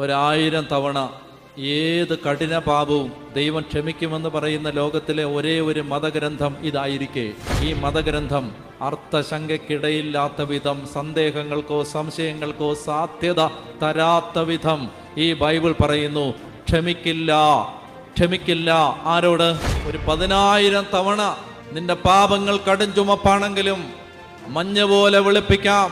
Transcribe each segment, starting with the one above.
1000 തവണ ഏത് കഠിന പാപവും ദൈവം ക്ഷമിക്കുമെന്ന് പറയുന്ന ലോകത്തിലെ ഒരേ ഒരു മതഗ്രന്ഥം ഇതായിരിക്കെ, ഈ മതഗ്രന്ഥം അർത്ഥശങ്കയ്ക്കിടയില്ലാത്ത വിധം, സന്ദേഹങ്ങൾക്കോ സംശയങ്ങൾക്കോ സാധ്യത തരാത്ത വിധം ഈ ബൈബിൾ പറയുന്നു, ക്ഷമിക്കില്ല, ക്ഷമിക്കില്ല. ആരോട്? ഒരു 10,000 തവണ നിന്റെ പാപങ്ങൾ കടും ചുമപ്പാണെങ്കിലും മഞ്ഞ പോലെ വെളുപ്പിക്കാം.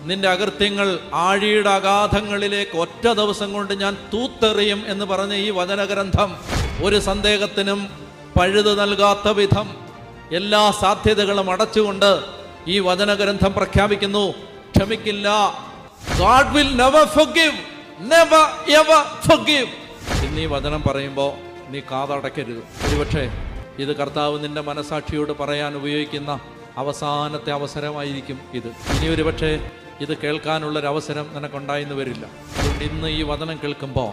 നിന്റെ അകൃത്യങ്ങൾ ആഴിയുടെ അഗാധങ്ങളിലേക്ക് ഒറ്റ ദിവസം കൊണ്ട് ഞാൻ തൂത്തെറിയും എന്ന് പറഞ്ഞ ഈ വചനഗ്രന്ഥം ഒരു സന്ദേഹത്തിനും പഴുത് നൽകാത്ത വിധം എല്ലാ സാധ്യതകളും അടച്ചുകൊണ്ട് ഈ വചനഗ്രന്ഥം പ്രഖ്യാപിക്കുന്നു, ക്ഷമിക്കില്ല. God will never forgive, never ever forgive. ഇന്ന് ഈ വചനം പറയുമ്പോൾ നീ കാതടയ്ക്കരുത്. ഒരുപക്ഷെ ഇത് കർത്താവ് നിന്റെ മനസാക്ഷിയോട് പറയാൻ ഉപയോഗിക്കുന്ന അവസാനത്തെ അവസരമായിരിക്കും ഇത്. ഇനി ഒരുപക്ഷെ ഇത് കേൾക്കാനുള്ളൊരവസരം നിനക്കുണ്ടായിന്ന് വരില്ല. അതുകൊണ്ട് ഇന്ന് ഈ വചനം കേൾക്കുമ്പോൾ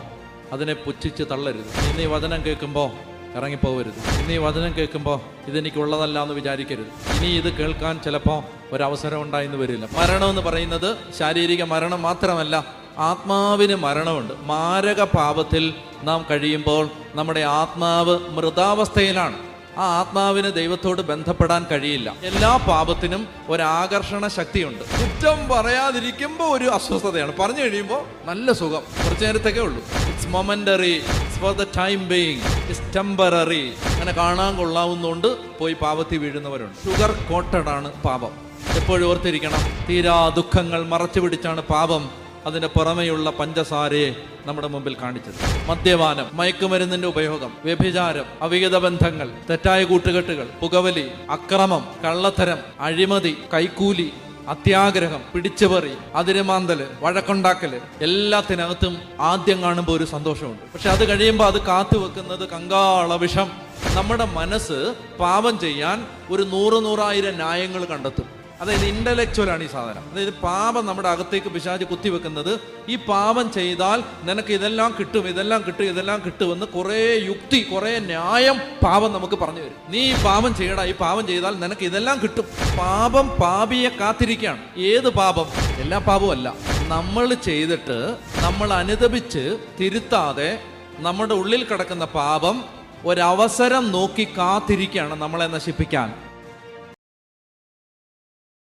അതിനെ പുച്ഛിച്ച് തള്ളരുത്. ഇന്ന് ഈ വചനം കേൾക്കുമ്പോൾ ഇറങ്ങിപ്പോകരുത്. ഇന്ന് ഈ വചനം കേൾക്കുമ്പോൾ ഇതെനിക്കുള്ളതല്ല എന്ന് വിചാരിക്കരുത്. ഇനി ഇത് കേൾക്കാൻ ചിലപ്പോൾ ഒരവസരം ഉണ്ടായിന്ന് വരില്ല. മരണമെന്ന് പറയുന്നത് ശാരീരിക മരണം മാത്രമല്ല, ആത്മാവിന് മരണമുണ്ട്. മാരക പാപത്തിൽ നാം കഴിയുമ്പോൾ നമ്മുടെ ആത്മാവ് മൃതാവസ്ഥയിലാണ്. ആ ആത്മാവിന് ദൈവത്തോട് ബന്ധപ്പെടാൻ കഴിയില്ല. എല്ലാ പാപത്തിനും ഒരാകർഷണ ശക്തിയുണ്ട്. കുറ്റം പറയാതിരിക്കുമ്പോൾ ഒരു അസ്വസ്ഥതയാണ്, പറഞ്ഞു കഴിയുമ്പോൾ നല്ല സുഖം, കുറച്ചു നേരത്തേക്കേ ഉള്ളൂ. It's momentary, it's for the time being, it's temporary. അങ്ങനെ കാണാൻ കൊള്ളാവുന്നതുകൊണ്ട് പോയി പാപത്തിൽ വീഴുന്നവരുണ്ട്. ഷുഗർ കോട്ടഡ് ആണ് പാപം. എപ്പോഴും ഓർത്തിരിക്കണം, തീരാ ദുഃഖങ്ങൾ മറച്ചു പിടിച്ചാണ് പാപം അതിൻ്റെ പുറമെയുള്ള പഞ്ചസാരയെ നമ്മുടെ മുമ്പിൽ കാണിച്ചത്. മദ്യപാനം, മയക്കുമരുന്നിന്റെ ഉപയോഗം, വ്യഭിചാരം, അവിഹിത ബന്ധങ്ങൾ, തെറ്റായ കൂട്ടുകെട്ടുകൾ, പുകവലി, അക്രമം, കള്ളത്തരം, അഴിമതി, കൈക്കൂലി, അത്യാഗ്രഹം, പിടിച്ചുപറി, അതിരുമാന്തല്, വഴക്കുണ്ടാക്കല്, എല്ലാത്തിനകത്തും ആദ്യം കാണുമ്പോൾ ഒരു സന്തോഷമുണ്ട്. പക്ഷെ അത് കഴിയുമ്പോൾ അത് കാത്തുവെക്കുന്നത് കങ്കാള വിഷം. നമ്മുടെ മനസ്സ് പാപം ചെയ്യാൻ ഒരു 100,000 ന്യായങ്ങൾ കണ്ടെത്തും. അതായത് ഇന്റലക്ച്വലാണ് ഈ സാധനം. അതായത് പാപം നമ്മുടെ അകത്തേക്ക് പിശാച് കുത്തിവെക്കുന്നത്, ഈ പാപം ചെയ്താൽ നിനക്ക് ഇതെല്ലാം കിട്ടും, ഇതെല്ലാം കിട്ടും, ഇതെല്ലാം കിട്ടുമെന്ന് കുറേ യുക്തി, കുറേ ന്യായം പാപം നമുക്ക് പറഞ്ഞു തരും. നീ ഈ പാപം ചെയ്യടാ, ഈ പാപം ചെയ്താൽ നിനക്ക് ഇതെല്ലാം കിട്ടും. പാപം പാപിയെ കാത്തിരിക്കുകയാണ്. ഏത് പാപം? എല്ലാ പാപവും അല്ല. നമ്മൾ ചെയ്തിട്ട് നമ്മൾ അനുതപിച്ച് തിരുത്താതെ നമ്മുടെ ഉള്ളിൽ കിടക്കുന്ന പാപം ഒരവസരം നോക്കി കാത്തിരിക്കുകയാണ് നമ്മളെ നശിപ്പിക്കാൻ.